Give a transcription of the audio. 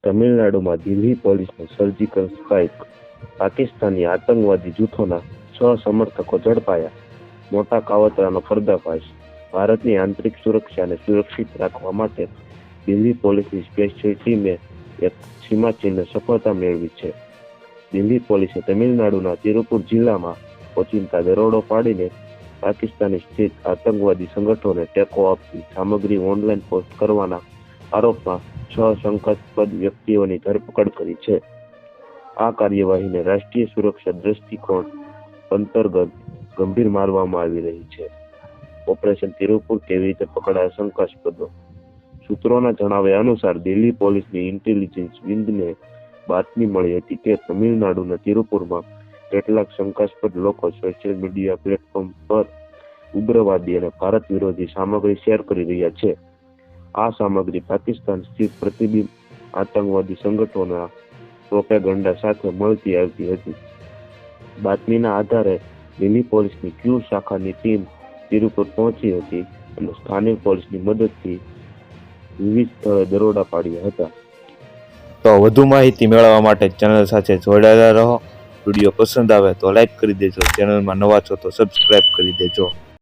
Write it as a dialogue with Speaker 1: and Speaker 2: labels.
Speaker 1: તમિલનાડુમાં દિલ્હી પોલીસનો surgical strike, Pakistani આતંકવાદી જૂથોના 6 સમર્થકો ઝડપાયા, મોટા કાવતરાનો પર્દાફાશ, ભારતની આંતરિક સુરક્ષાને સુરક્ષિત રાખવા માટે દિલ્હી પોલીસની સ્પેશિયલ ટીમે એક સીમાચિહ્ન સફળતા મેળવી છે. દિલ્હી પોલીસે તમિલનાડુના તિરુપુર જિલ્લામાં ઓચિંતા દરોડો પાડીને પાકિસ્તાની સ્થિત આતંકવાદી સંગઠનોને ટેકો આપતી સામગ્રી ઓનલાઈન પોસ્ટ કરવાના આરોપમાં 6 શંકાસ્પદ વ્યક્તિઓની ધરપકડ કરી છે. આ કાર્યવાહીને રાષ્ટ્રીય સુરક્ષા દ્રષ્ટિકોણ અંતર્ગત ગંભીર માનવામાં આવી રહી છે. ઓપરેશન તિરુપુર કેવી રીતે પકડાયા શંકાસ્પદો? સૂત્રોના જણાવ્યા અનુસાર દિલ્હી પોલીસની ઇન્ટેલિજન્સ વિંગને બાતમી મળી હતી કે તમિલનાડુના તિરુપુરમાં કેટલાક શંકાસ્પદ લોકો સોશિયલ મીડિયા પ્લેટફોર્મ પર ઉગ્રવાદી અને ભારત વિરોધી સામગ્રી શેર કરી રહ્યા છે. આ સામગ્રી પાકિસ્તાન સ્થિત પ્રતિબિંબ આતંકવાદી સંગઠનોના પ્રોપેગન્ડા સાથે મળતી આવતી હતી. બાતમીના આધારે દિલ્હી પોલીસની ક્યુ શાખાની ટીમ તિરુપુર પહોંચી હતી અને સ્થાનિક પોલીસની મદદથી વિવિધ સ્થળે દરોડા પાડ્યા હતા.
Speaker 2: તો વધુ માહિતી મેળવવા માટે ચેનલ સાથે જોડાયેલા રહો. વિડીયો પસંદ આવે તો લાઈક કરી દેજો. ચેનલમાં નવા છો તો સબસ્ક્રાઈબ કરી દેજો.